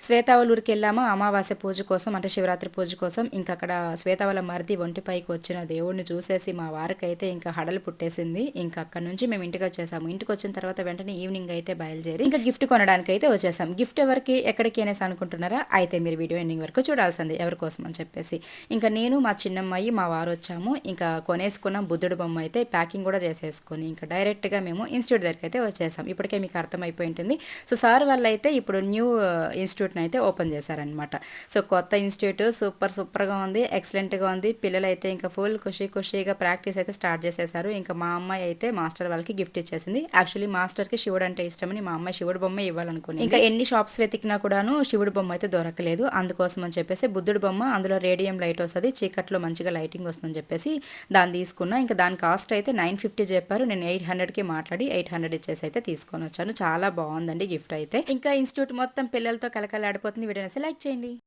శ్వేత వాళ్ళ ఊరికెళ్ళాము అమావాస్య పూజ కోసం, అంటే శివరాత్రి పూజ కోసం. ఇంక అక్కడ శ్వేత వాళ్ళ మరిది ఒంటిపైకి వచ్చిన దేవుడిని చూసేసి మా వారికైతే ఇంకా హడలు పుట్టేసింది. ఇంక అక్కడి నుంచి మేము ఇంటికొచ్చేసాము. ఇంటికొచ్చిన తర్వాత వెంటనే ఈవినింగ్ అయితే బయలుదేరి ఇంకా గిఫ్ట్ కొనడానికైతే వచ్చేసాం. గిఫ్ట్ ఎవరికి, ఎక్కడికి అనేసి అనుకుంటున్నారా? అయితే మీరు వీడియో ఎండింగ్ వరకు చూడాల్సింది ఎవరి కోసం అని చెప్పేసి. ఇంకా నేను, మా చిన్నమ్మాయి, మా వారు వచ్చాము. ఇంకా కొనేసుకున్నాం బుద్ధుడు బొమ్మ అయితే ప్యాకింగ్ కూడా చేసేసుకొని ఇంకా డైరెక్ట్‌గా మేము ఇన్‌స్టిట్యూట్ దగ్గరికైతే వచ్చేసాం. ఇప్పటికే మీకు అర్థమైపోయి ఉంటుంది. సో, సార్ వాళ్ళైతే ఇప్పుడు న్యూ ఇన్‌స్టిట్యూట్‌ని అయితే ఓపెన్ చేశారనమాట. సో, కొత్త ఇన్‌స్టిట్యూట్ సూపర్‌గా ఉంది. ఎక్సలెంట్‌గా ఉంది. పిల్లలైతే ఇంకా ఫుల్ ఖుషీగా ప్రాక్టీస్ అయితే స్టార్ట్ చేసేసారు. ఇంకా మా అమ్మాయి అయితే మాస్టర్ వాళ్ళకి గిఫ్ట్ ఇచ్చేసింది. యాక్చువల్లీ మాస్టర్‌కి శివుడు అంటే ఇష్టమని మా అమ్మాయి శివుడు బొమ్మే ఇవ్వాలనుకునింది. ఇంకా ఎన్ని షాప్స్ వెతికినా కూడాను శివుడు బొమ్మ అయితే దొరకలేదు. అందుకోసం అని చెప్పేసి బుద్ధుడు బొమ్మ, అందులో రేడియం లైట్ వస్తది. చీకట్లో మంచిగా లైటింగ్ వస్తుందని చెప్పేసి దాన్ని తీసుకున్నా. ఇంకా దాని కాస్ట్ అయితే 950 చెప్పారు. నేను 800కి మాట్లాడి 800 ఇచ్చేసి అయితే తీసుకొని వచ్చాను. చాలా బాగుందండి గిఫ్ట్ అయితే. ఇంకా ఇన్‌స్టిట్యూట్ మొత్తం పిల్లలతో కలకలాడిపోతుంది. వీడియోని లైక్ చేయండి.